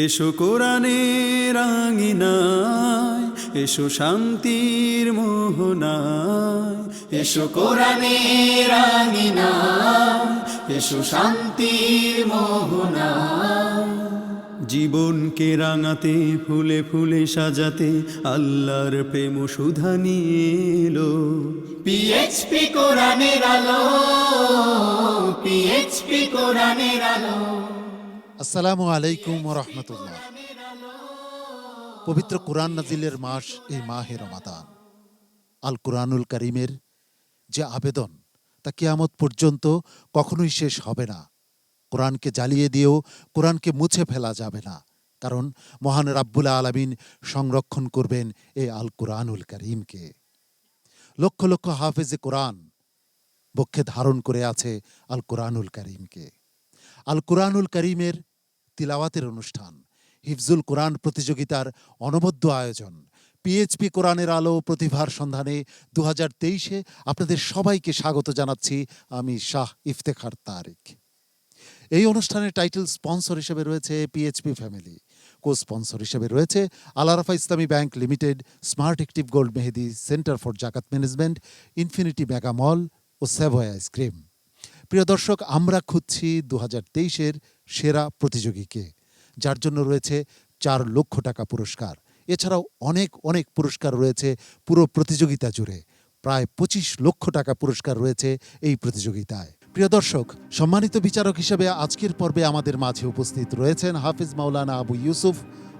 এসো কোরআনের আঙিনায়, এসো শান্তির মোহনায়, এসো কোরআনের আঙিনায়, এসো শান্তির মোহনায়। জীবনকে রাঙাতে, ফুলে ফুলে সাজাতে আল্লাহর প্রেম সুধা নিয়ে এলো পিএইচপি কোরআনের আলো, পিএইচপি কোরআনের আলো। আসসালামু আলাইকুম ওয়া রাহমাতুল্লাহ। পবিত্র কোরআন নাজিলের মাস এই মাহে রমাদান। আল কোরআনুল কারীমের যে আবেদন তা কিয়ামত পর্যন্ত কখনোই শেষ হবে না। কোরআনকে জ্বালিয়ে দিয়েও কোরআনকে মুছে ফেলা যাবে না, কারণ মহান রাব্বুল আলামিন সংরক্ষণ করবেন এই আল কোরআনুল কারীমকে। লক্ষ লক্ষ হাফেজে কোরআন বক্ষে ধারণ করে আছে আল কোরআনুল কারীমকে। আল কোরআনুল কারীমের তিলাওয়াতের অনুষ্ঠান, হিফজুল কোরআন প্রতিযোগিতার অনবদ্য আয়োজন, পিএইচপি কোরআনের আলো প্রতিভার সন্ধানে 2023-এ আপনাদের সবাইকে স্বাগত জানাচ্ছি আমি শাহ ইফতেখার তারিক। এই অনুষ্ঠানের টাইটেল স্পন্সর হিসেবে রয়েছে পিএইচপি ফ্যামিলি, কো স্পন্সর হিসেবে রয়েছে আল আরাফা ইসলামী bank limited, smart active gold Mehedi, centre for জাকাত ম্যানেজমেন্ট, ইনফিনিটি মেগা মল ও স্যাভয় আইসক্রিম। প্রিয় দর্শক, আমরা খুঁজছি 2023-এর সেরা প্রতিযোগীকে, যার জন্য রয়েছে 4 লক্ষ টাকা পুরস্কার। এছাড়াও অনেক অনেক পুরস্কার রয়েছে পুরো প্রতিযোগিতা জুড়ে। প্রায় 25 লক্ষ টাকা পুরস্কার রয়েছে এই প্রতিযোগিতায়। প্রিয় দর্শক, সম্মানিত বিচারক হিসেবে আজকের পর্বে আমাদের মাঝে উপস্থিত রয়েছেন হাফিজ মাওলানা আবু ইউসুফ,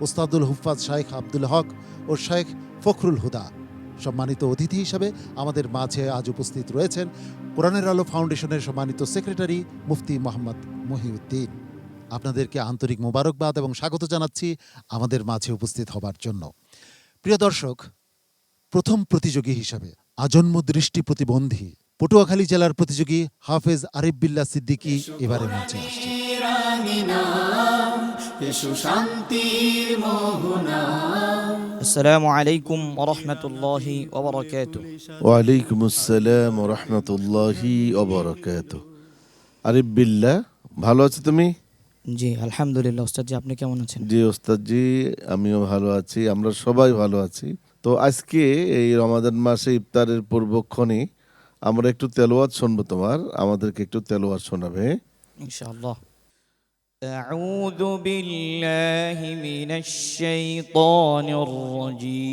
ওস্তাদুল হুফাজ শাইখ আব্দুল হক ও শাইখ ফখরুল হুদা। সম্মানিত অতিথি হিসেবে আমাদের মাঝে আজ উপস্থিত রয়েছেন কোরআনের আলো ফাউন্ডেশনের সম্মানিত সেক্রেটারি মুফতি মোহাম্মদ মহিউদ্দিন। আপনাদেরকে আন্তরিক মোবারকবাদ এবং স্বাগত জানাচ্ছি আমাদের মাঝে উপস্থিত হবার জন্য। প্রিয় দর্শক, প্রথম প্রতিযোগী হিসাবে আজন্ম দৃষ্টি প্রতিবন্ধী পটুয়াখালী জেলার প্রতিযোগী হাফেজ আরিফ বিল্লাহ সিদ্দিকী এবারে মঞ্চে আসছে। আসসালামু আলাইকুম ওয়া রাহমাতুল্লাহি ওয়া বারাকাতুহু। ওয়া আলাইকুম আসসালাম ওয়া রাহমাতুল্লাহি ওয়া বারাকাতুহু। আরিফ বিল্লাহ, ভালো আছো তুমি? জি আলহামদুলিল্লাহ। ওস্তাদ জি, আপনি কেমন আছেন? জি ওস্তাদ জি, আমিও ভালো আছি, আমরা সবাই ভালো আছি। তো আজকে এই রমাদান মাসে ইফতারের পূর্বক্ষণে আমরা একটু তেলাওয়াত শুনবো, আমাদেরকে একটু তেলাওয়াত শোনাবে ইনশাআল্লাহ। আউযু বিল্লাহি মিনাশ শাইতানির রাজীম।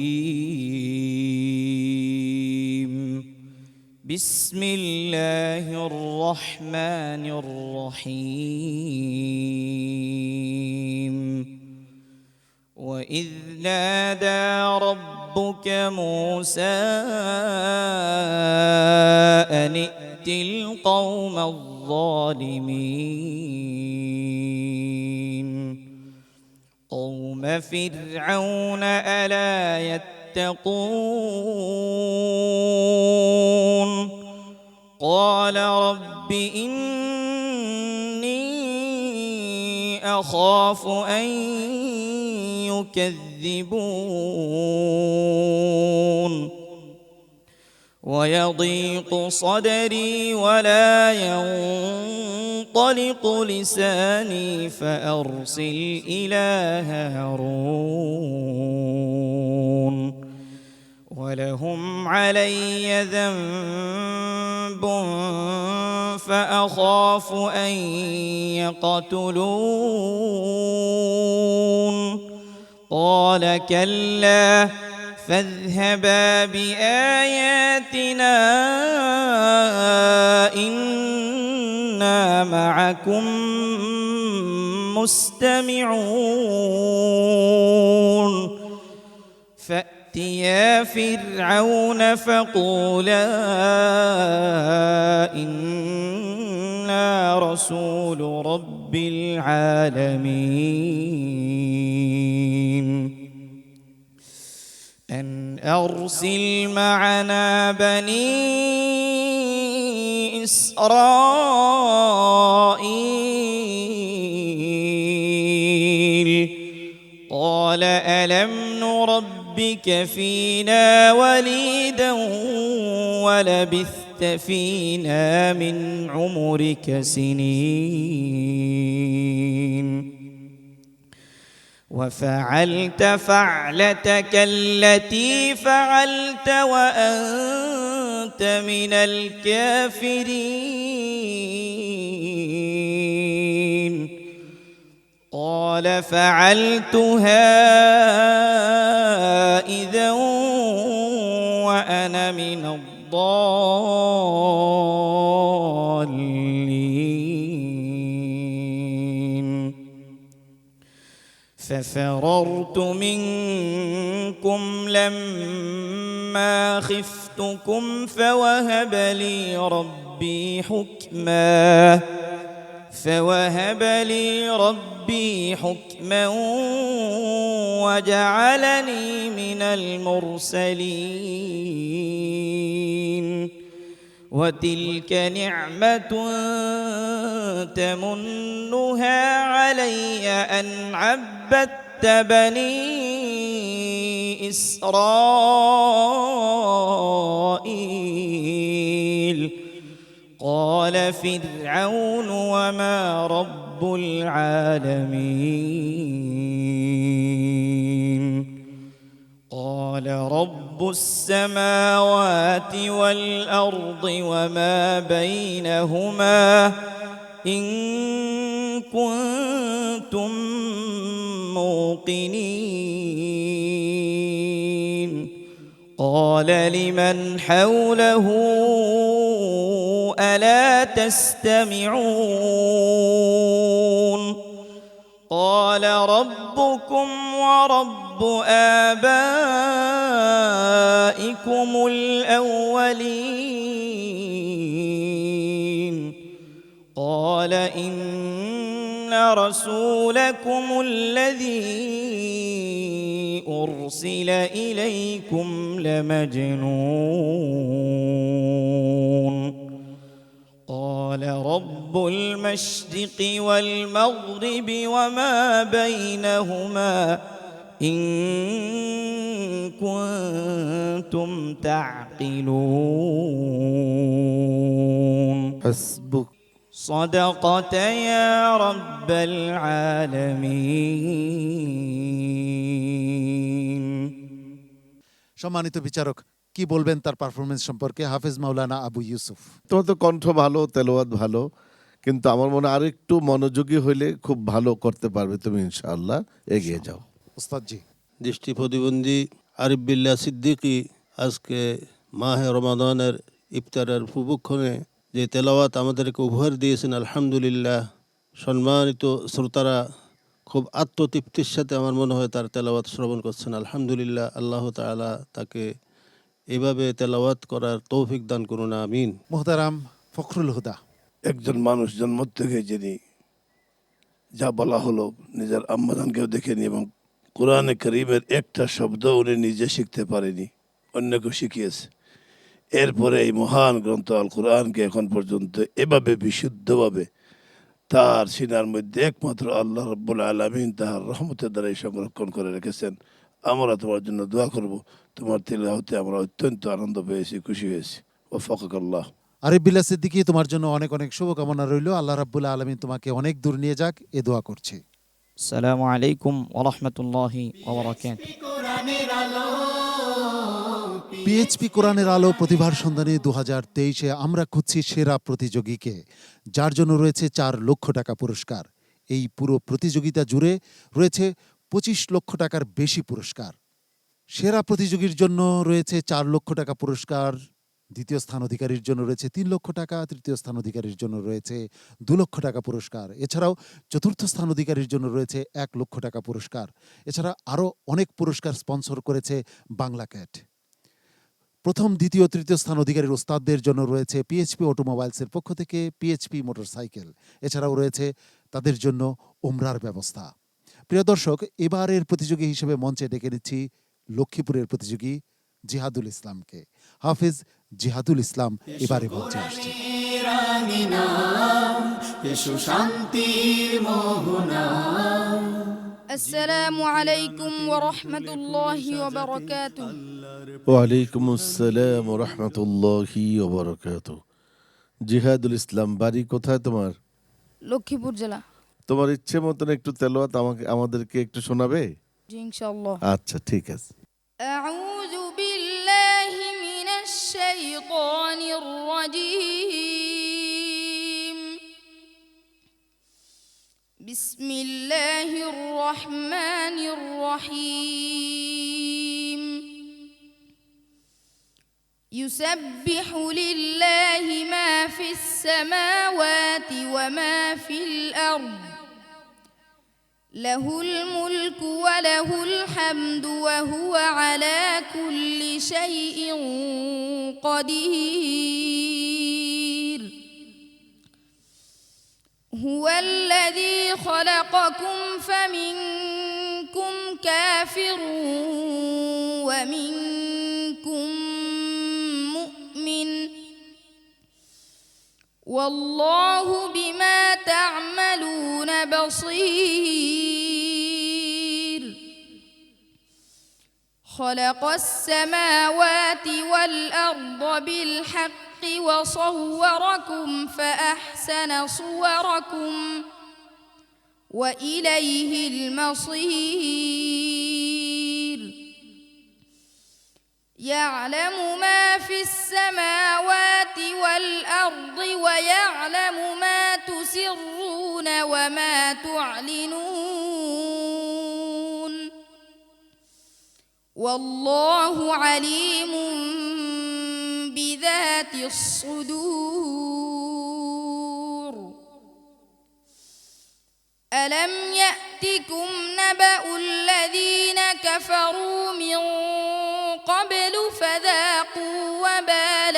বিসমিল্লাহির রহমানির রহিম। وإذ نادى ربك موسى أن ائت القوم الظالمين قوم فرعون ألا يتقون قال رب إني أخاف أن يكذبون ويضيق صدري ولا ينطلق لساني فأرسل إلى هارون ولهم علي ذنب فأخاف أن يقتلون قال كلا فاذهبا بآياتنا إنا معكم مستمعون فأتيا فرعون فقولا إنا رسول رب العالمين أن أرسل معنا بني إسرائيل قال ألم نربك فينا وليدا ولبثت فينا من عمرك سنين وفعلت فعلتك التي فعلت وأنت من الكافرين قال فعلتها إذا وأنا من الضالين ففررت منكم لما خفتكم فوهب لي ربي حكما وجعلني من المرسلين وتلك نعمة تمنها علي أن عبدت بني إسرائيل قال فرعون وما رب العالمين قال رب السماوات والأرض وما بينهما إن كنتم موقنين قال لمن حوله ألا تستمعون قال ربكم ورب آبائكم الأولين قال إن رسولكم الذي أرسل إليكم لمجنون قال رب المشرق والمغرب وما بينهما إن كنتم تعقلون حسبك صدقت يا رب العالمين সম্মানিত বিচারক, কি বলবেন তার পারফরমেন্স সম্পর্কে? হাফেজ মাওলানা আবু ইউসুফ। তোমার তো কণ্ঠ ভালো, তেলাওয়াত ভালো, কিন্তু আমার মনে হয় আরেকটু মনোযোগী হইলে খুব ভালো করতে পারবে তুমি, ইনশাআল্লাহ। এগিয়ে যাও উস্তাদজি। দৃষ্টি প্রতিবন্ধী আরিফ বিল্লাহ সিদ্দিকী আজকে মাহে রমাদানের ইফতারের পূর্বক্ষণে যে তেলাওয়াত আমাদেরকে উপহার দিয়েছেন, আলহামদুলিল্লাহ। সম্মানিত শ্রোতারা খুব আত্মতৃপ্তির সাথে আমার মনে হয় তার তেলাওয়াত শ্রবণ করছেন, আলহামদুলিল্লাহ। আল্লাহ তাআলা তাকে এভাবে তেলাওয়াত করার তৌফিক দান করুন, আমিন। মুহতারাম ফখরুল হুদা। একজন মানুষ জন্ম থেকে যিনি যা বলা হলো নিজের আম্মাজানকেও দেখেনি এবং কোরআনে করিমের একটা শব্দ উনি নিজে শিখতে পারেনি, অন্যকে শিখিয়েছে। এরপরে এই মহান গ্রন্থ আল কোরআনকে এখন পর্যন্ত এভাবে বিশুদ্ধভাবে তার সিনার মধ্যে একমাত্র আল্লাহ রাব্বুল আলামিন তাহার রহমতের দ্বারাই সংরক্ষণ করে রেখেছেন। আমরা তোমার জন্য দোয়া করব, তোমার তিলাওয়াতে আমরা অত্যন্ত আনন্দ পেয়েছি, খুশি হয়েছি। ওয়াফাকাল্লাহ। আরিফ বিল্লাহ সিদ্দিকী, তোমার জন্য অনেক অনেক শুভকামনা রইল। আল্লাহ রাব্বুল আলামিন তোমাকে অনেক দূর নিয়ে যাক, এ দোয়া করছি। আসসালামু আলাইকুম ওয়া রাহমাতুল্লাহি ওয়া বারাকাতুহু। পিএইচপি কোরআনের আলো প্রতিভার সন্ধানে 2023-এ আমরা খুঁজছি সেরা প্রতিযোগীকে, যার জন্য রয়েছে 4 লক্ষ টাকা পুরস্কার। এই পুরো প্রতিযোগিতা জুড়ে রয়েছে 25 লক্ষ টাকার বেশি পুরস্কার। সেরা প্রতিযোগীর জন্য রয়েছে 4 লক্ষ টাকা পুরস্কার, দ্বিতীয় স্থান অধিকারীর জন্য রয়েছে 3 লক্ষ টাকা, তৃতীয় স্থান অধিকারীর জন্য রয়েছে 2 লক্ষ টাকা পুরস্কার। এছাড়াও চতুর্থ স্থান অধিকারীর জন্য রয়েছে 1 লক্ষ টাকা পুরস্কার। এছাড়া আরও অনেক পুরস্কার স্পন্সর করেছে বাংলা ক্যাট। প্রথম, দ্বিতীয়, তৃতীয় স্থান অধিকারীর ওস্তাদদের জন্য রয়েছে পিএইচপি অটোমোবাইলসের পক্ষ থেকে পিএইচপি মোটরসাইকেল। এছাড়াও রয়েছে তাদের জন্য ওমরার ব্যবস্থা। প্রিয় দর্শক, এবারের প্রতিযোগী হিসেবে মঞ্চে ডেকে নিচ্ছি লক্ষ্মীপুরের প্রতিযোগী জিহাদুল ইসলামকে। হাফিজ জিহাদুল ইসলাম এবারে মঞ্চে আসছে। আসসালামু আলাইকুম ওয়া রাহমাতুল্লাহি ওয়া বারাকাতুহু। ওয়ালাইকুম আসসালাম ওয়া রাহমাতুল্লাহি ওয়া বারাকাতুহু। জিহাদুল ইসলাম, বাড়ি কোথায় তোমার? লক্ষ্মীপুর জেলা। তোমার ইচ্ছে মতন একটু তেলাওয়াত আমাদেরকে একটু শোনাবে? জি ইনশাআল্লাহ। আচ্ছা, ঠিক আছে। أعوذ بالله من الشيطان الرجيم. بسم الله الرحمن الرحيم. يسبح لله ما في السماوات وما في الأرض له الملك وله الحمد وهو على كل شيء قدير. هو الذي خلقكم فمنكم كافر ومنكم مؤمن والله بما تعملون بصير. خلق السماوات والأرض بالحق وصوركم فأحسن صوركم وإليه المصير. يعلم ما في السماوات والأرض ويعلم ما تسرون وما تعلنون والله عليم بذات الصدور. ألم يأتكم نبأ الذين كفروا من قبل فذاقوا وبال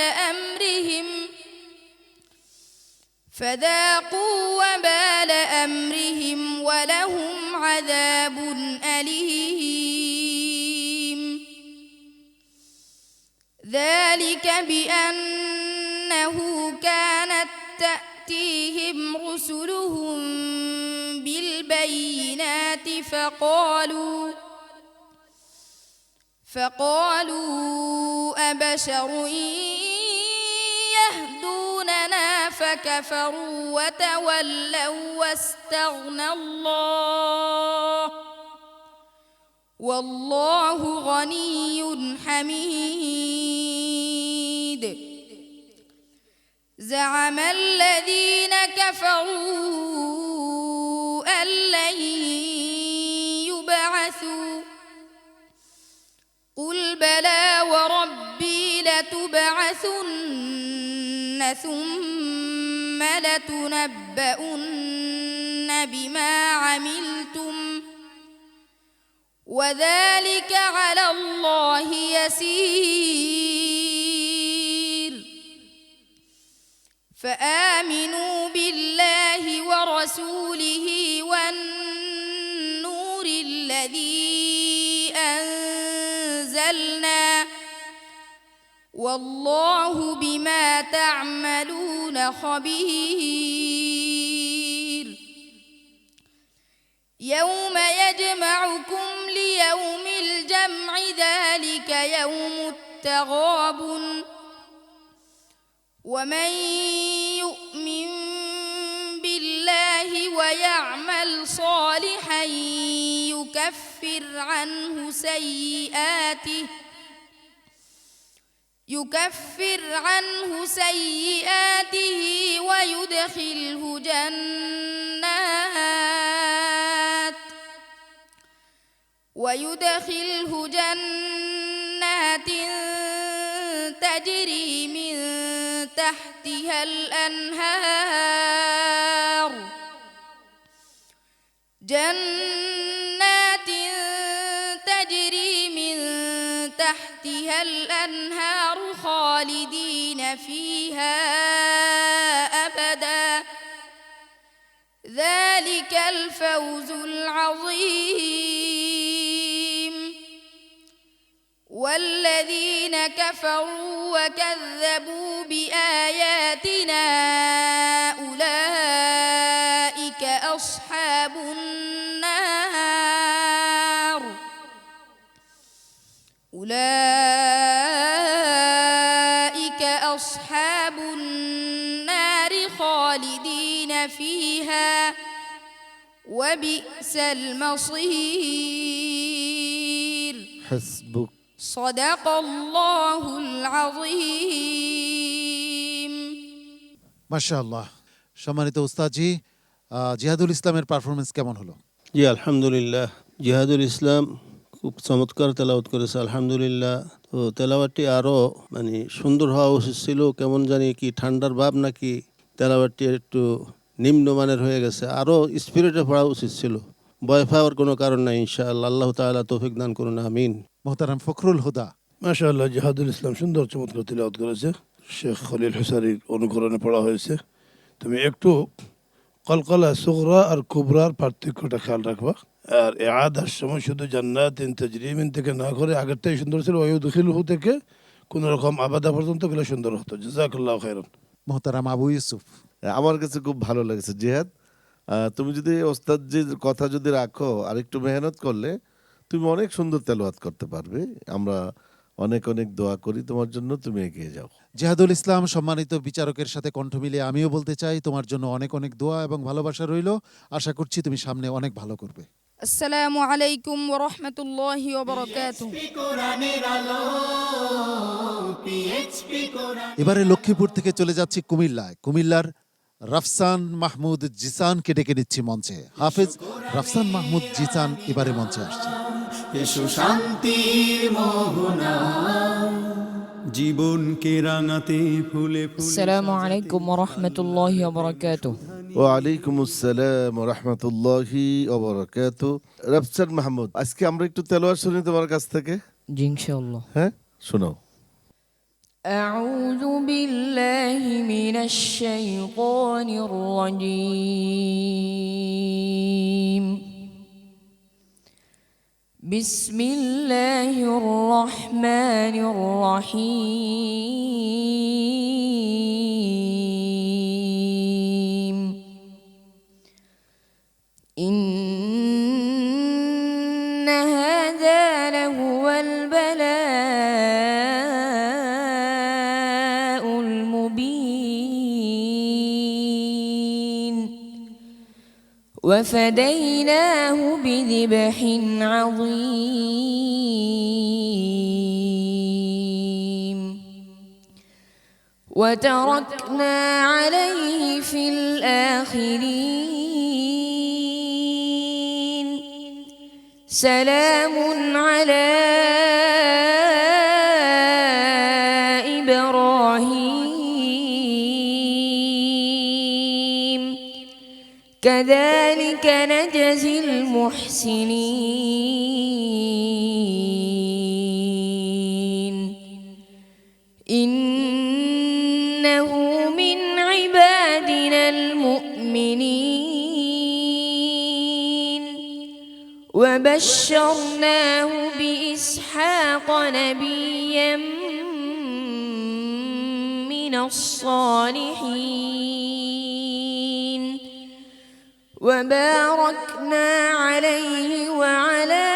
أمرهم ولهم عذاب أليم. ذلك بأنه كانت تأتيهم رسلهم بالبينات فقالوا أبشر يهدوننا فكفروا وتولوا واستغنى الله والله غني حميد. زعم الذين كفروا أن لن يبعثوا قل بلى وربي لتبعثن ثم لتنبؤن بما عملتم وذلك على الله يسير. فآمنوا بالله ورسوله والنور الذي أنزلنا والله بما تعملون خبير. يوم يجمعكم ليوم الجمع ذلك يوم التغابن ومن يؤمن بالله ويعمل صالحا يكفر عنه سيئاته ويدخله جنات تجري من تحتها الأنهار خالدين فيها أبدا ذلك الفوز العظيم. والذين كفروا وكذبوا بآياتنا أولئك أصحاب النار خالدين فيها وبئس المصير হাসবুক। صدق الله العظيم মাশাআল্লাহ। সম্মানিত উস্তাদজি, জিহাদুল ইসলামের পারফরমেন্স কেমন হলো? জি আলহামদুলিল্লাহ, জিহাদুল ইসলাম খুব চমৎকার তেলাওয়াত করেছে আলহামদুলিল্লাহ। তো তেলাওয়াতটি আরও মানে সুন্দর হওয়া উচিত ছিল, কেমন জানি কি ঠান্ডার ভাব নাকি তেলাওয়াতটি একটু নিম্নমানের হয়ে গেছে, আরও স্পিরিটে পড়া উচিত ছিল। ভয় পাওয়ার কোনো কারণ নাই, ইনশাআল্লাহ। আল্লাহ তাআলা তৌফিক দান করুন, আমিন। মোহতারাম ফখরুল হুদা। মাশাআল্লাহ, জিহাদুল ইসলাম সুন্দর চমৎকার তিলাওয়াত করেছে। শেখ খলিল হুসারির অনুকরণে পড়া হয়েছে। তুমি একটু কলকলা সুগরা আর কুবরার পার্থক্যটা খেয়াল রাখবা। আর ইআদার সময় শুধু জান্নাতিন তাজরি মিন থেকে না করে আগেরটাই সুন্দর ছিল, ওয়ায়ুদখিলহু থেকে কোন রকম আবাদা পর্যন্ত গেলে সুন্দর হতো। জাযাকাল্লাহু খাইরান। মোহতারাম আবু ইউসুফ। আমার কাছে খুব ভালো লেগেছে জিহাদ। তুমি যদি ওস্তাদজির কথা যদি রাখো আর একটু মেহনত করলে তুমি অনেক সুন্দর তেলাওয়াত করতে পারবে। আমরা অনেক অনেক দোয়া করি তোমার জন্য, তুমি এগিয়ে যাও। জিহাদুল ইসলাম, সম্মানিত বিচারকের সাথে কণ্ঠ মিলিয়ে আমিও বলতে চাই তোমার জন্য অনেক অনেক দোয়া এবং ভালোবাসা রইল। আশা করছি তুমি সামনে অনেক ভালো করবে। السلام عليكم ورحمة الله وبركاته কোরআনের আলো পিএইচপি কোরআন। এবারে লক্ষ্মীপুর থেকে চলে যাচ্ছি কুমিল্লায়। কুমিল্লার রাফসান মাহমুদ জিসানকে ডেকে নিচ্ছি মঞ্চে। হাফেজ রাফসান মাহমুদ জিসান এবারে মঞ্চে আসছে। এসো শান্তির মোহনা, জীবনকে রাঙাতে ফুলে ফুলে। السلام عليكم ورحمة الله وبركاته ওয়ালাইকুম আসসালাম ওয়া রাহমাতুল্লাহি ওয়া বারাকাতুহু। রাফসান মাহমুদ, আজকে আমরা একটু তেলাওয়াত শুনি তোমার কাছ থেকে। জি ইনশাআল্লাহ। হ্যাঁ, শোনাও। أعوذ بالله من الشيطان الرجيم بسم الله الرحمن الرحيم إن هذا لهو البلاء المبين وفديناه بذبح عظيم وتركنا عليه في الآخرين سلام على إبراهيم كذلك نجزي المحسنين إنه من عبادنا المؤمنين وبشرناه بإسحاق نبيا من الصالحين وباركنا عليه وعلى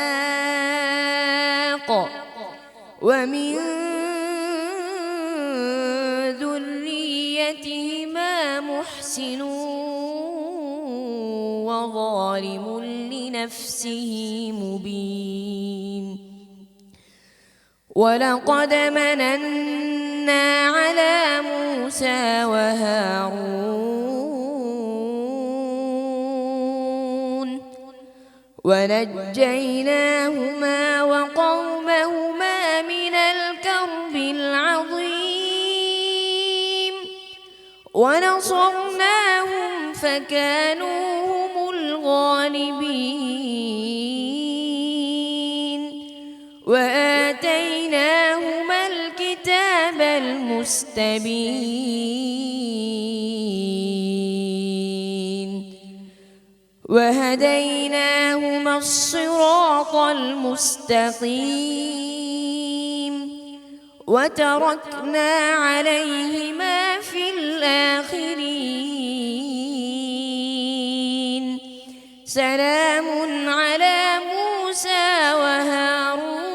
إسحاق ومن ذريتهما محسن وظالم لنفسه مبين ولقد مننا على موسى وهارون ونجيناهما وقومهما من الكرب العظيم ونصرناهم فكانوا هم الغالبين وآتيناهما الكتاب المستبين وهديناهما الصراط المستقيم وتركنا عليهما في الآخرين سلام على موسى وهارون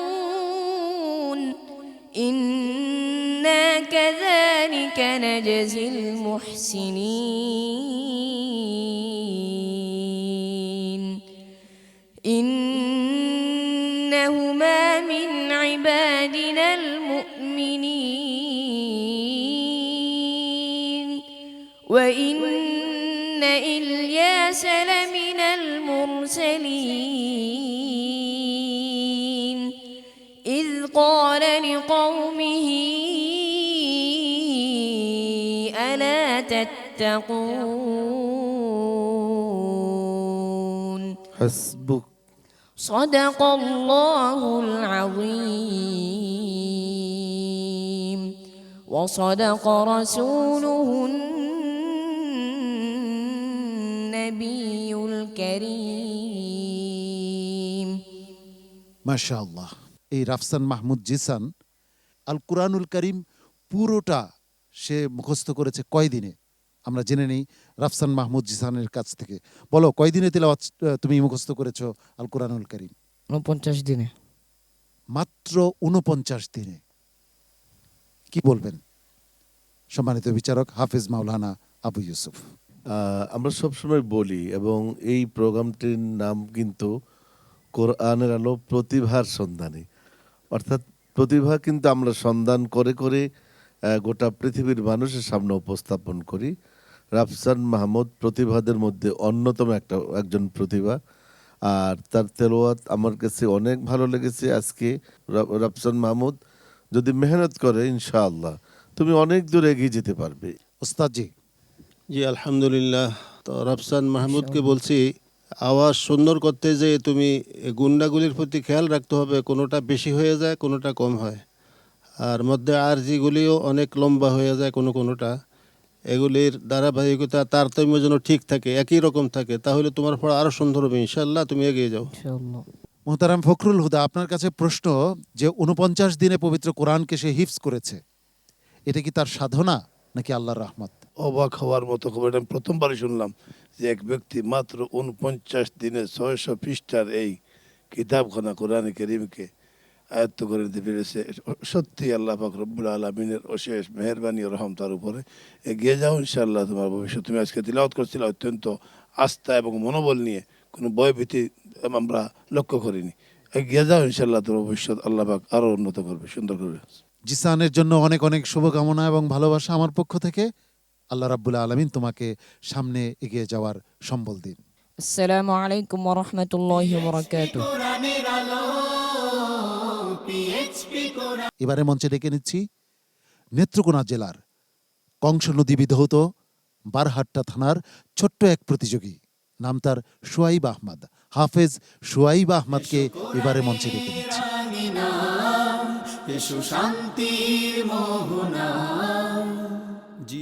إنا كذلك نجزي المحسنين إنهما من عبادنا المؤمنين وإن إلياس لمن المرسلين إذ قال لقومه ألا تتقون حسبك صدق الله العظيم وصدق رسوله النبي الكريم মাশাআল্লাহ। এই রাফসান মাহমুদ জিসান আল কুরআনুল করিম পুরোটা সে মুখস্থ করেছে কয়দিনে? আমরা জেনে নেই রাফসান মাহমুদ জিসানের কাছ থেকে। বলো, কয়দিনে তিলাওয়াত তুমি মুখস্থ করেছো আল কুরআনুল করিম? 49 দিনে। মাত্র 49 দিনে। কি বলবেন সম্মানিত বিচারক হাফিজ মাওলানা আবু ইউসুফ? আমরা সবসময় বলি এবং এই প্রোগ্রামটির নাম কিন্তু কোরআনের আলো প্রতিভার সন্ধানে, অর্থাৎ প্রতিভা কিন্তু আমরা সন্ধান করে করে গোটা পৃথিবীর মানুষের সামনে উপস্থাপন করি। রাফসান মাহমুদ প্রতিভাদের মধ্যে অন্যতম একজন প্রতিভা, আর তার তেলাওয়াত আমার কাছে অনেক ভালো লেগেছে। আজকে রাফসান মাহমুদ যদি মেহনত করে ইনশাআল্লাহ তুমি অনেক দূর এগিয়ে যেতে পারবে। ওস্তাদ জি। জি আলহামদুলিল্লাহ। তো রাফসান মাহমুদকে বলছি, আওয়াজ সুন্দর করতে যে তুমি গুন্ডাগুলির প্রতি খেয়াল রাখতে হবে, কোনোটা বেশি হয়ে যায় কোনোটা কম হয়, আর মধ্যে আরজিগুলিও অনেক লম্বা হয়ে যায় কোনোটা। এগুলির ধারাবাহিকতা তারতম্য যেন ঠিক থাকে, একই রকম থাকে, তাহলে তোমার পড়া আরও সুন্দর হবে ইনশাআল্লাহ। তুমি এগিয়ে যাও ইনশাআল্লাহ। মোহতারাম ফখরুল হুদা, আপনার কাছে প্রশ্ন, যে 49 দিনে পবিত্র কোরআনকে সে হিফজ করেছে, এটা কি তার সাধনা নাকি আল্লাহর রহমত? অবাক হওয়ার মতো খবর। এটা আমি প্রথমবারই শুনলাম যে এক ব্যক্তি মাত্র 49 দিনে 600 পৃষ্ঠার এই কিতাবখানা কোরআন কারীমকে আয়ত্ত করে নিতে পেরেছে। সত্যি আল্লাহ পাক রব্বুল আলামিনের অশেষ মেহেরবানি ও রহম তার উপরে। এগিয়ে যাও ইনশাআল্লাহ, তোমার ভবিষ্যৎ। তুমি আজকে তিলাওয়াত করছিলে অত্যন্ত আস্থা এবং মনোবল নিয়ে, কোনো ভয়ভীতি আমরা লক্ষ্য করিনি। এগিয়ে যাও ইনশাআল্লাহ, তোমার ভবিষ্যৎ আল্লাহ পাক আরও উন্নত করবে, সুন্দর করবে। জিসানের জন্য অনেক অনেক শুভকামনা এবং ভালোবাসা আমার পক্ষ থেকে। আল্লাহ রাব্বুল আলামিন তোমাকে সামনে এগিয়ে যাওয়ার সম্বল দিন। আসসালামু আলাইকুম ওয়া রাহমাতুল্লাহি ওয়া বারাকাতুহু। কোরআনের আলো পিএইচপি কোরআন। এবারে মঞ্চে ডেকে নিচ্ছি নেত্রকোনা জেলার কংস নদী বিধৌত বারহাট্টা থানার ছোট্ট এক প্রতিযোগী, নাম তার শুয়াইব আহমদ। হাফেজ শুয়াইব আহমদকে এবারে মঞ্চে ডেকে নিচ্ছি। এসো শান্তির মোহনা।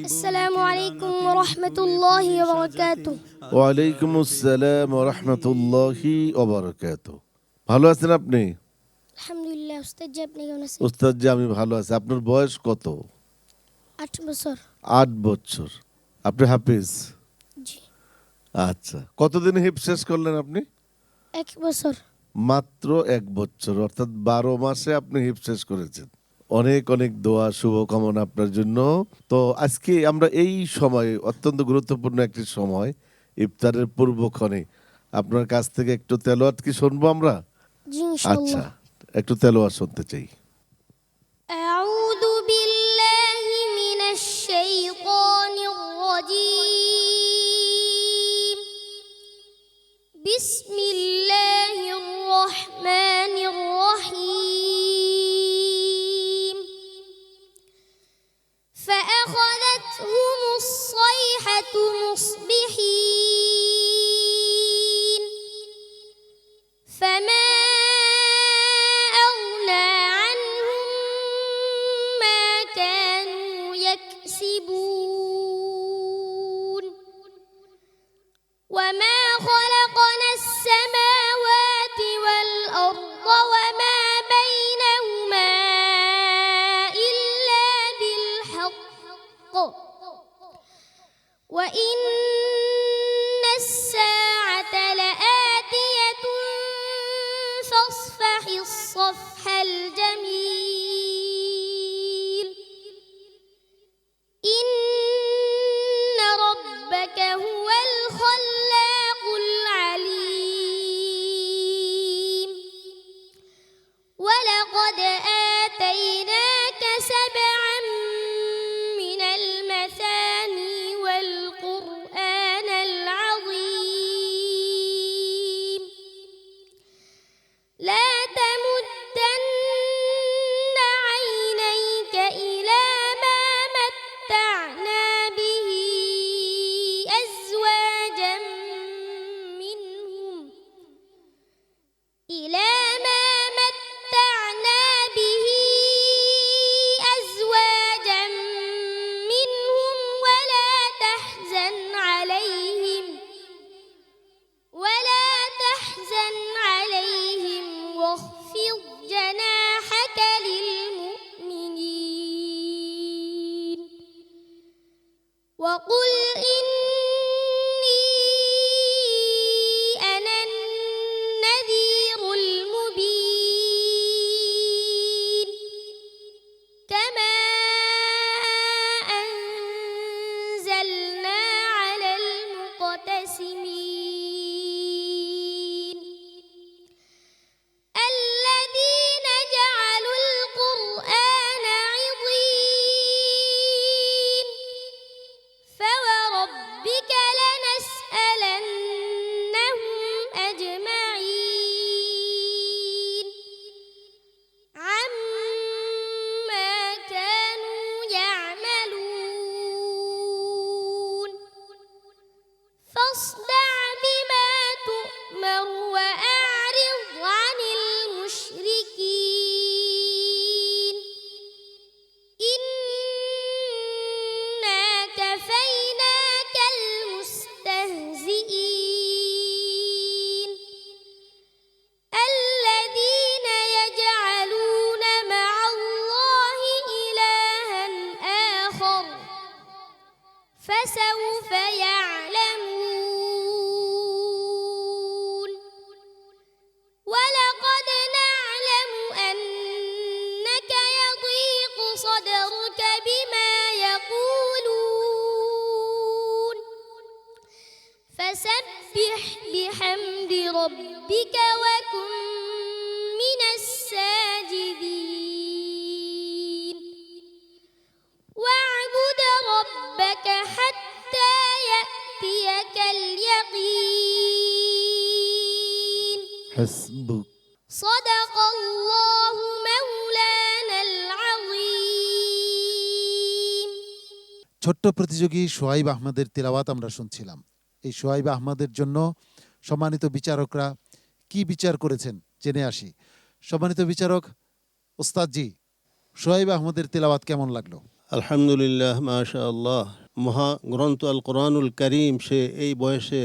আসসালামু আলাইকুম ওয়া রাহমাতুল্লাহি ওয়া বারাকাতুহু। ওয়ালাইকুম আসসালাম ওয়া রাহমাতুল্লাহি ওয়া বারাকাতুহু। ভালো আছেন আপনি? আলহামদুলিল্লাহ। উস্তাদ জি, আপনি কেমন আছেন? উস্তাদ জি আমি ভালো আছি। আপনার বয়স কত? 8 বছর। 8 বছর। আপনি হাফিজ? জি। আচ্ছা, কতদিন হিফজ শেষ করলেন আপনি? 1 বছর। মাত্র 1 বছর, অর্থাৎ 12 মাসে আপনি হিফজ শেষ করেছেন। অনেক অনেক দোয়া শুভকামনা আপনার জন্য। তো আজকে আমরা এই সময়, অত্যন্ত গুরুত্বপূর্ণ একটি সময়, ইফতারের পূর্বক্ষণে আপনার কাছ থেকে একটু তেলাওয়াত কি শুনবো আমরা? জি আচ্ছা, ইনশাআল্লাহ। একটু তেলাওয়াত শুনতে চাই। আউযু বিল্লাহি মিনাশ শাইতানির রাজীম। বিসমিল্লাহির রহমানির রহিম। فأخذتهم الصيحة مصبحين فما أغنى عنهم ما كانوا يكسبون وما خلقنا السماوات والأرض وما بينهما إلا بالحق وإن الساعة لآتية فاصفح الصفح الجميل إن المقتسمين الذين جعلوا القرآن عضين فوربك لنسألنهم أجمعين عما كانوا يعملون فاصدع بما تؤمر وأعرض عن المشركين إنا كفيناك المستهزئين الذين يجعلون مع الله إلها آخر فسوف يعلمون ولقد نعلم أنك يضيق صدرك بما يقولون فسبح بحمد ربك وكن من الساجدين واعبد ربك حتى يأتيك اليقين حسبك صدق الله مولانا العظيم ছোট্ট প্রতিযোগী সোহাইব আহমদের তেলাওয়াত আমরা শুনছিলাম। এই সোহাইব আহমদের জন্য সম্মানিত বিচারকরা কি বিচার করেছেন জেনে আসি। সম্মানিত বিচারক ওস্তাদজি, সোহাইব আহমদের তেলাওয়াত কেমন লাগলো? আলহামদুলিল্লাহ, মাশা আল্লাহ। মহাগ্রন্থ আল কোরআনুল করিম সে এই বয়সে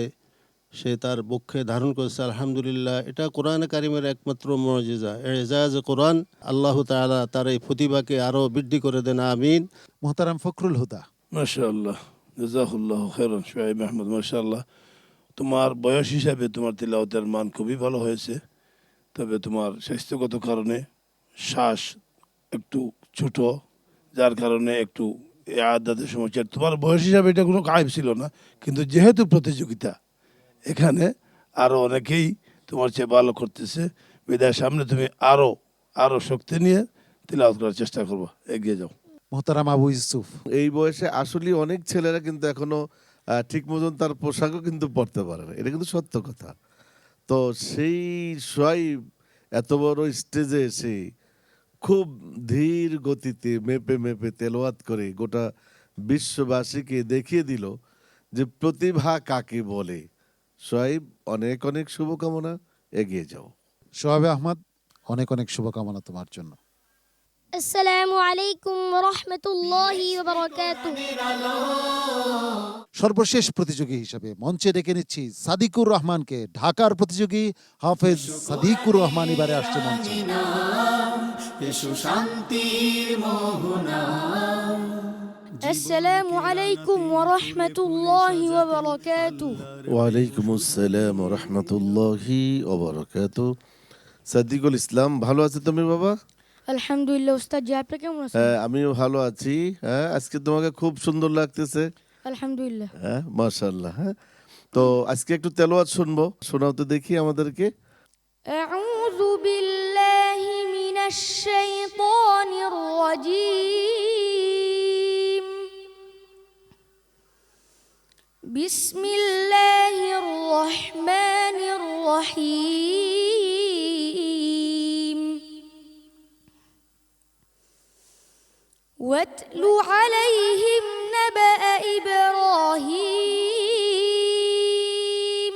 সে তার বক্ষে ধারণ করেছে, আলহামদুলিল্লাহ। এটা কোরআন কারিমের একমাত্র মুজিজা, এজাজ কোরআন। আল্লাহ তাআলা তার এই প্রতিভাকে আরও বৃদ্ধি করে দেন, আমিন। মোহতারাম ফখরুল হুদা, মাশাআল্লাহ, জাযাকুল্লাহ খাইরান শুআইব আহমদ, মাশাআল্লাহ। তোমার বয়স হিসাবে তোমার তিলাওয়াতের মান খুবই ভালো হয়েছে, তবে তোমার স্বাস্থ্যগত কারণে শ্বাস একটু ছোট, যার কারণে একটু আদাতের সমস্যা। তোমার বয়স হিসাবে এটা কোনো গায়েব ছিল না, কিন্তু যেহেতু প্রতিযোগিতা এখানে আরও অনেকেই তোমার চেয়ে ভালো করতেছে, বিদায় সামনে তুমি আরও শক্তি নিয়ে তিলাওয়াত করার চেষ্টা করবো, এগিয়ে যাও। মোহতারাম আবু ইউসুফ, এই বয়সে আসলে অনেক ছেলেরা কিন্তু এখনো ঠিক মতন তার পোশাকও কিন্তু পরতে পারে না, এটা কিন্তু সত্য কথা। তো সেই সোহাইব এত বড় স্টেজে এসে খুব ধীর গতিতে মেপে মেপে তেলাওয়াত করে গোটা বিশ্ববাসীকে দেখিয়ে দিল যে প্রতিভা কাকে বলে। সোহাইব, অনেক অনেক শুভকামনা, এগিয়ে যাও। সোহাইব আহমদ, অনেক অনেক শুভকামনা তোমার জন্য। আসসালামু আলাইকুম ওয়া রাহমাতুল্লাহি ওয়া বারাকাতুহু। সর্বশেষ প্রতিযোগী হিসেবে মঞ্চে ডেকে নিচ্ছি সাদিকুর রহমানকে। ঢাকার প্রতিযোগী হাফেজ সাদিকুর রহমান এবারে আসছে মঞ্চে। এসো শান্তির মোহনা আসসালামু আলাইকুম ওয়া রাহমাতুল্লাহি ওয়া বারাকাতুহু। ওয়ালাইকুম আসসালাম ওয়া রাহমাতুল্লাহি ওয়া বারাকাতুহু। সাদিকুল ইসলাম, ভালো আছে তুমি বাবা? আলহামদুলিল্লাহ উস্তাদ জি, আপনি কেমন আছেন? হ্যাঁ, আমিও ভালো আছি। হ্যাঁ, আজকে তোমাকে খুব সুন্দর লাগতেছে। আলহামদুলিল্লাহ। হ্যাঁ, মাশাআল্লাহ। হ্যাঁ, তো আজকে একটু তেলাওয়াত শুনবো, শোনাও তো দেখি আমাদেরকে। আউযু বিল্লাহি মিনাশ শাইতানির রাজীম। বিসমিল্লাহির রহমানির রহিম। واتل عليهم نبأ إبراهيم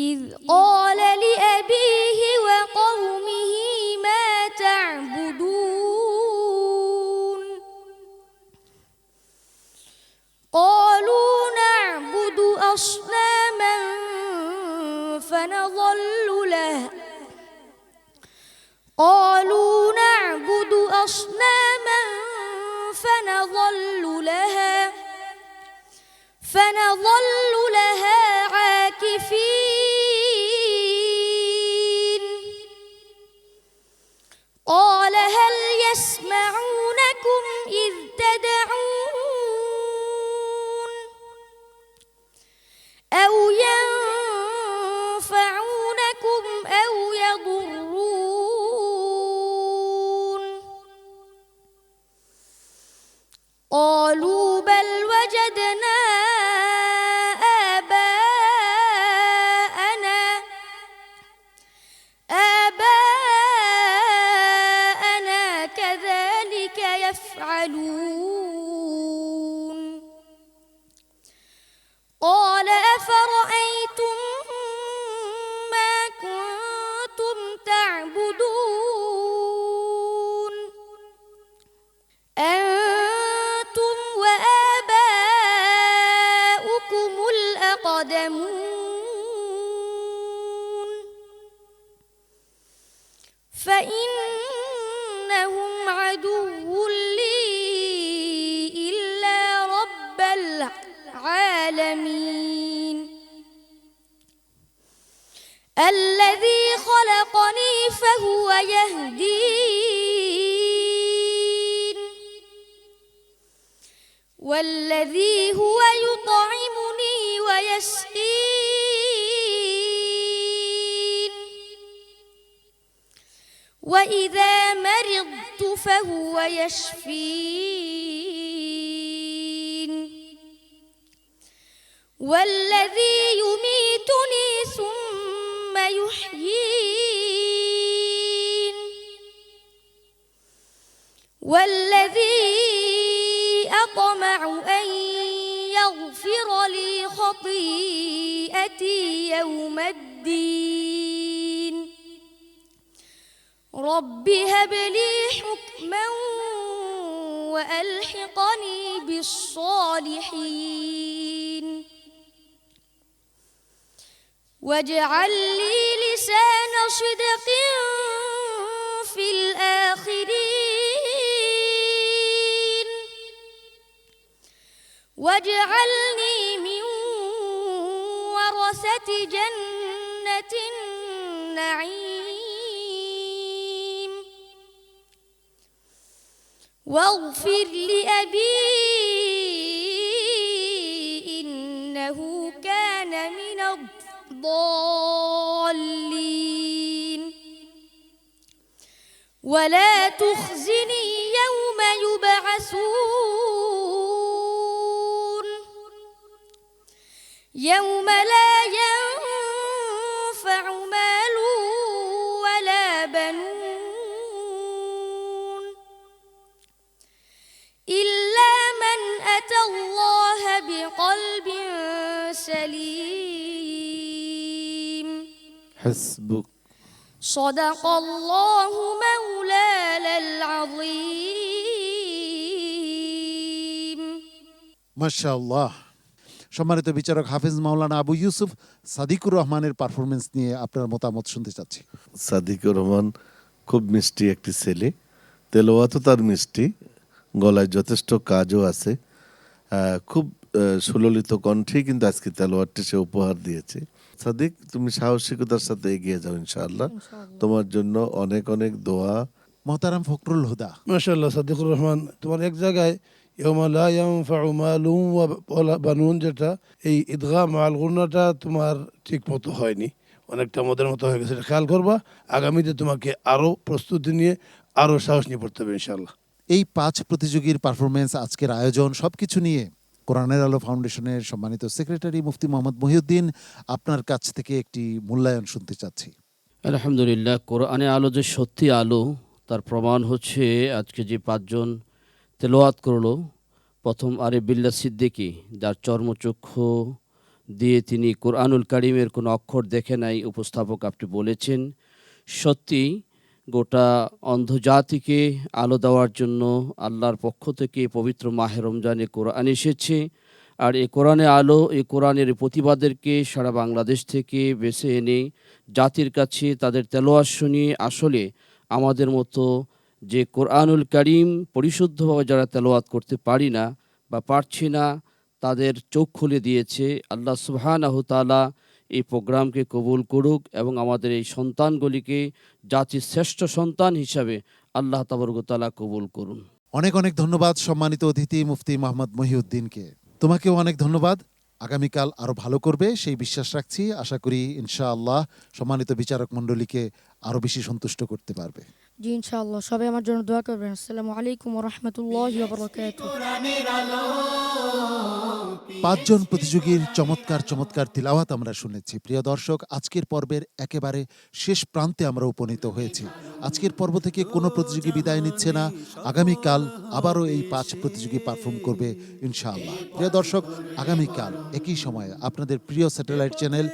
إذ قال لأبيه وقومه ما تعبدون قالوا نعبد أصناما فنظل لها عاكفين قال هل يسمعونكم إذ تدعون الأقدمون فإنهم عدو لي إلا رب العالمين الذي خلقني فهو يهدين والذي هو يطعمني ويسقين وإذا مرضت فهو يشفين والذي يميتني ثم يحيين والذي أطمع أن يغفر لي خطيئتي يوم الدين رب هب لي حكما وألحقني بالصالحين واجعل لي لسان صدق في الآخرين واجعلني من ورثة جنة النعيم واغفر لأبي إنه كان من الضالين ولا تخزني يوم يبعثون يوم لا ينفع مال ولا بنون إلا من أتى الله بقلب سليم حسبك صدق الله مولانا العظيم মাশাআল্লাহ। সম্মানিত বিচারক হাফেজ মাওলানা আবু ইউসুফ সাদিকুর রহমানের পারফরমেন্স নিয়ে আপনার মতামত শুনতে চাচ্ছি। সাদিকুর রহমান খুব মিষ্টি একটি ছেলে, তেলাওয়াতও তার মিষ্টি, গলায় যথেষ্ট কাজও আছে, খুব সুললিত কণ্ঠেই কিন্তু আজকে তেলাওয়াতটি সে উপহার দিয়েছে। সাদিক, তুমি সাহসিকতার সাথে এগিয়ে যাও ইনশাআল্লাহ। তোমার জন্য অনেক অনেক দোয়া। মোহতারাম ফখরুল হুদা, মাশাআল্লাহ সাদিকুর রহমান, তোমার এক জায়গায় ইয়াউমা লা ইয়ানফাউ মালুন ওয়া বানুন, যেটা এই ইদগাম আল গুন্নাটা তোমার ঠিক মতো হয়নি, অনেকটা আমাদের মতো হয়ে গেছে। খেয়াল করবা, আগামীতে তোমাকে আরো প্রস্তুতি নিয়ে আরো সাহস নিয়ে পড়তে হবে ইনশাআল্লাহ। এই 5 প্রতিযোগীর পারফরমেন্স, আজকের আয়োজন, সবকিছু নিয়ে কোরআনের আলো ফাউন্ডেশনের সম্মানিত সেক্রেটারি মুফতি মোহাম্মদ মহিউদ্দিন, আপনার কাছ থেকে একটি মূল্যায়ন শুনতে চাচ্ছি। আলহামদুলিল্লাহ, কোরআনে আলো যে সত্যি আলো তার প্রমাণ হচ্ছে আজকে যে 5 জন তেলাওয়াত করলো। প্রথম আরিফ বিল্লাহ সিদ্দিকী, যার চর্মচক্ষু দিয়ে তিনি কোরআনুল কারীমের কোনো অক্ষর দেখে নাই, উপস্থাপক আপনি বলেছেন। সত্যি গোটা অন্ধ জাতিকে আলো দেওয়ার জন্য আল্লাহর পক্ষ থেকে পবিত্র মাহে রমজানে কোরআন এসেছে। আর এই কোরআনে আলো, এই কোরআনের প্রতিবাদেরকে সারা বাংলাদেশ থেকে বেছে এনে জাতির কাছে তাদের তেলাওয়াত শুনিয়ে আসলে আমাদের মতো যে কোরআনুল কারীম পরিশুদ্ধভাবে যারা তেলাওয়াত করতে পারি না বা পারছি না, তাদের চোখ খুলে দিয়েছে। আল্লাহ সুবহানাহু তাআলা এই প্রোগ্রামকে কবুল করুক এবং আমাদের এই সন্তানগুলিকে জাতির শ্রেষ্ঠ সন্তান হিসাবে আল্লাহ তাবারক ওয়া তাআলা কবুল করুন। অনেক অনেক ধন্যবাদ সম্মানিত অতিথি মুফতি মোহাম্মদ মহিউদ্দিনকে। তোমাকেও অনেক ধন্যবাদ। আগামীকাল আরো ভালো করবে সেই বিশ্বাস রাখছি। আশা করি ইনশাআল্লাহ সম্মানিত বিচারক মণ্ডলীকে আরো বেশি সন্তুষ্ট করতে পারবে। জি ইনশাআল্লাহ, সবাই আমার জন্য দোয়া করবেন। আসসালামু আলাইকুম ওয়া রাহমাতুল্লাহি ওয়া বারাকাতুহু। 5 জন প্রতিযোগীর চমৎকার চমৎকার তিলাওয়াত আমরা শুনেছি। প্রিয় দর্শক, আজকের পর্বের একেবারে শেষ প্রান্তে আমরা উপনীত হয়েছি। আজকের পর্ব থেকে কোনো প্রতিযোগী বিদায় নিচ্ছে না। আগামীকাল আবারও এই 5 প্রতিযোগী পারফর্ম করবে ইনশাআল্লাহ। প্রিয় দর্শক, আগামীকাল একই সময়ে আপনাদের প্রিয় স্যাটেলাইট চ্যানেল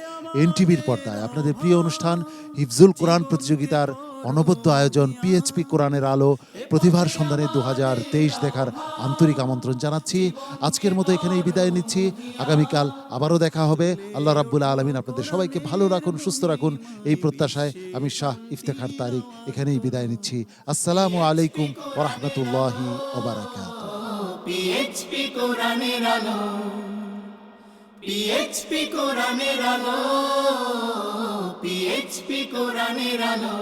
এনটিভির পর্দায় আপনাদের প্রিয় অনুষ্ঠান হিফজুল কোরআন প্রতিযোগিতার অনবদ্য আয়োজন পিএইচপি কোরআনের আলো প্রতিভার সন্ধানে 2023 দেখার আন্তরিক আমন্ত্রণ জানাচ্ছি। আজকের মতো এখানেই বিদায় নিচ্ছি। আগামীকাল আবারও দেখা হবে। আল্লাহ রাব্বুল আলামিন আপনাদের সবাইকে ভালো রাখুন, সুস্থ রাখুন, এই প্রত্যাশায় আমি শাহ ইফতেখার তারিক এখানেই বিদায় নিচ্ছি। আসসালামু আলাইকুম ওয়া রাহমাতুল্লাহি ওয়া বারাকাতুহু। পিএইচপি কোরআনের আলো, পিএইচপি কোরআনের আলো, পিএইচপি কোরআনের আলো।